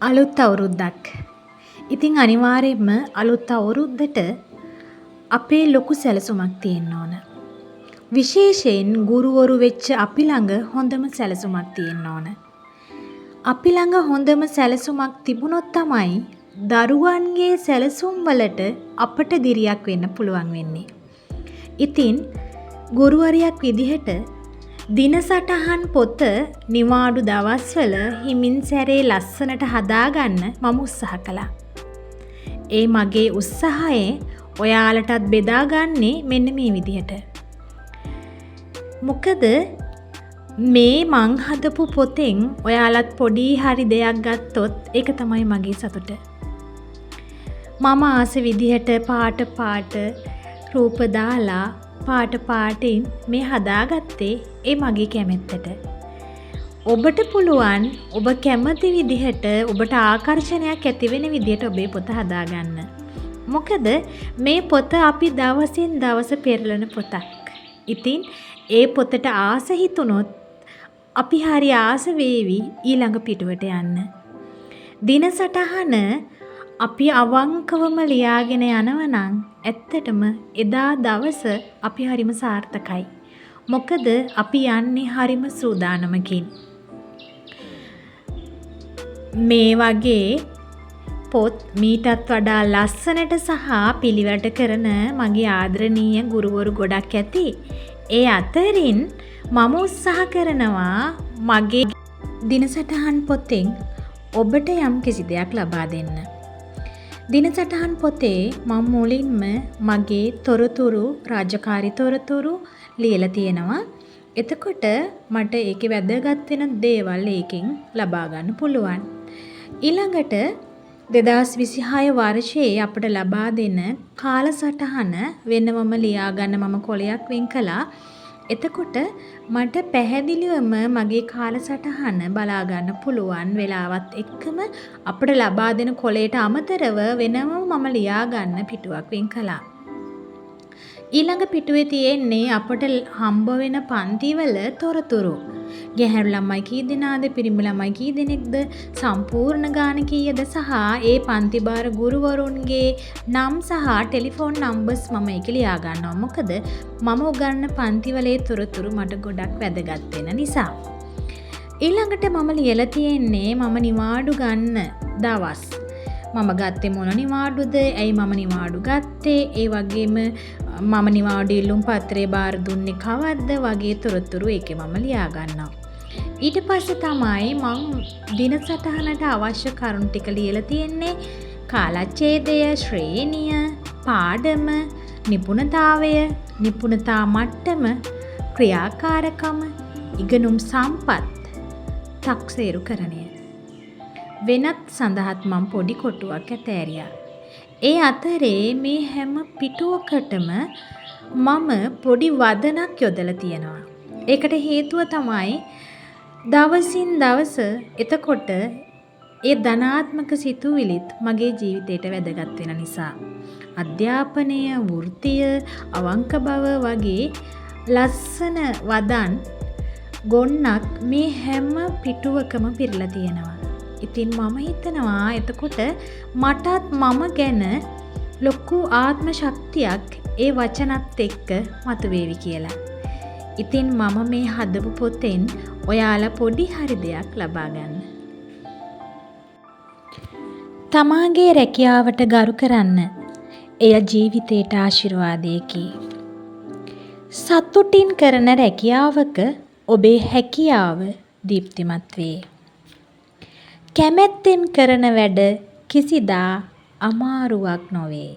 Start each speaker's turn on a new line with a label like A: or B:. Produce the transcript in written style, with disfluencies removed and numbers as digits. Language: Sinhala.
A: අලුත් අවුරුද්දක්. ඉතින් අනිවාර්යයෙන්ම අලුත් අවුරුද්දට අපේ ලොකු සැලසුමක් තියෙන්න ඕන. විශේෂයෙන් ගුරුවරු වෙච්ච අපි ළඟ හොඳම සැලසුමක් තියෙන්න ඕන. අපි ළඟ හොඳම සැලසුමක් තිබුණොත් තමයි දරුවන්ගේ සැලසුම් වලට අපට දිරියක් වෙන්න පුළුවන් වෙන්නේ. ඉතින් ගුරුවරියක් විදිහට දිනසටහන් පොත නිවාඩු දවස්වල හිමින් සැරේ ලස්සනට හදාගන්න මම උත්සාහ කළා. ඒ මගේ උත්සාහයේ ඔයාලටත් බෙදාගන්නේ මෙන්න මේ විදිහට. මොකද මේ මං හදපු පොතෙන් ඔයාලත් පොඩි හරි දෙයක් ගත්තොත් ඒක තමයි මගේ සතුට. මම ආස විදිහට පාට රූප දාලා පාටින් මේ හදාගත්තේ ඒ මගේ කැමැත්තට. ඔබට පුළුවන් ඔබ කැමති විදිහට ඔබට ආකර්ෂණයක් ඇති වෙන විදිහට ඔබේ පොත හදාගන්න. මොකද මේ පොත අපි දවසින් දවස පෙරලන පොතක්. ඉතින් ඒ පොතට ආස හිතුනොත් අපි හරි ආස වේවි ඊළඟ පිටුවට යන්න. දිනසටහන අපි අවංකවම ලියාගෙන යනවනම් ඇත්තටම එදා දවස අපි හරිම සාර්ථකයි. මොකද අපි යන්නේ හරිම සූදානමකින්. මේ වගේ පොත් මීටත් වඩා ලස්සනට සහ පිළිවෙලට කරන මගේ ආදරණීය ගුරුවරු ගොඩක් ඇති. ඒ අතරින් මම උත්සාහ කරනවා මගේ දිනසටහන් පොතෙන් ඔබට යම් කිසි දෙයක් ලබා දෙන්න. දිනසටහන් පොතේ මම මුලින්ම මගේ තොරතුරු රාජකාරී තොරතුරු ලියලා තියෙනවා. එතකොට මට ඒකේ වැදගත් වෙන දේවල් ඒකෙන් ලබා ගන්න පුළුවන්. ඊළඟට 2026 වර්ෂයේ අපට ලබා දෙන කාලසටහන වෙනමම ලියා ගන්න මම කොලයක් වෙන් කළා. එතකොට මට පැහැදිලිවම මගේ කාලසටහන බලා ගන්න පුළුවන් වෙලාවත් එක්කම අපිට ලබා දෙන කොලයට අමතරව වෙනම මම ලියා ගන්න පිටුවක් වෙන් කළා. ඊළඟ පිටුවේ තියෙන්නේ අපට හම්බ වෙන පන්තිවල තොරතුරු. ගැහැණු ළමයි කී දෙනාද, පිරිමි ළමයි කී දෙනෙක්ද, සම්පූර්ණ ගාන කීයද සහ ඒ පන්ති භාර ගුරුවරුන්ගේ නම් සහ ටෙලිෆෝන් නම්බර්ස් මම ඒක ලියා ගන්නවා. මොකද මම උගන්වන පන්තිවලේ තොරතුරු මට ගොඩක් වැදගත් වෙන නිසා. ඊළඟට මම ලියලා තියෙන්නේ මම නිවාඩු ගන්න දවස්. මම ගත්තේ මොන නිවාඩුද? ඇයි මම නිවාඩු ගත්තේ? ඒ වගේම මම නිවාඩු ඉල්ලුම් පත්‍රේ බාර දුන්නේ කවද්ද වගේ තොරතුරු ඒකේ මම ලියා ගන්නවා. ඊට පස්සේ තමයි මම දිනසටහනට අවශ්‍ය කරුණු ටික ලියලා තියෙන්නේ. කාලච්ඡේදය, ශ්‍රේණිය, පාඩම, නිපුණතාවය, නිපුණතා මට්ටම, ක්‍රියාකාරකම, ඉගෙනුම් සම්පත්, තක්සේරුකරණය. වෙනත් සඳහත් මම පොඩි කොටුවක් ඇතෑරියා. ඒ අතරේ මේ හැම පිටුවකටම මම පොඩි වදනක් යොදලා තියෙනවා. ඒකට හේතුව තමයි දවසින් දවස එතකොට ඒ ධනාත්මක සිතුවිලිත් මගේ ජීවිතයට වැදගත් වෙන නිසා. අධ්‍යාපනය, වෘත්තිය, අවංක බව වගේ ලස්සන වදන් ගොන්නක් මේ හැම පිටුවකම පිරලා තියෙනවා. ඉතින් මම හිතනවා එතකොට මටත් මම ගැන ලොකු ආත්ම ශක්තියක් ඒ වචනත් එක්ක මතුවේවි කියලා. ඉතින් මම මේ හදපු පොතෙන් ඔයාලා පොඩි හරි දෙයක් ලබා ගන්න. තමාගේ රැකියාවට ගරු කරන්න. එය ජීවිතයට ආශිර්වාදයකි. සතුටින් කරන රැකියාවක ඔබේ හැකියාව දීප්තිමත් වේ. කැමැත්තෙන් කරන වැඩ කිසිදා අමාරුවක් නොවේ.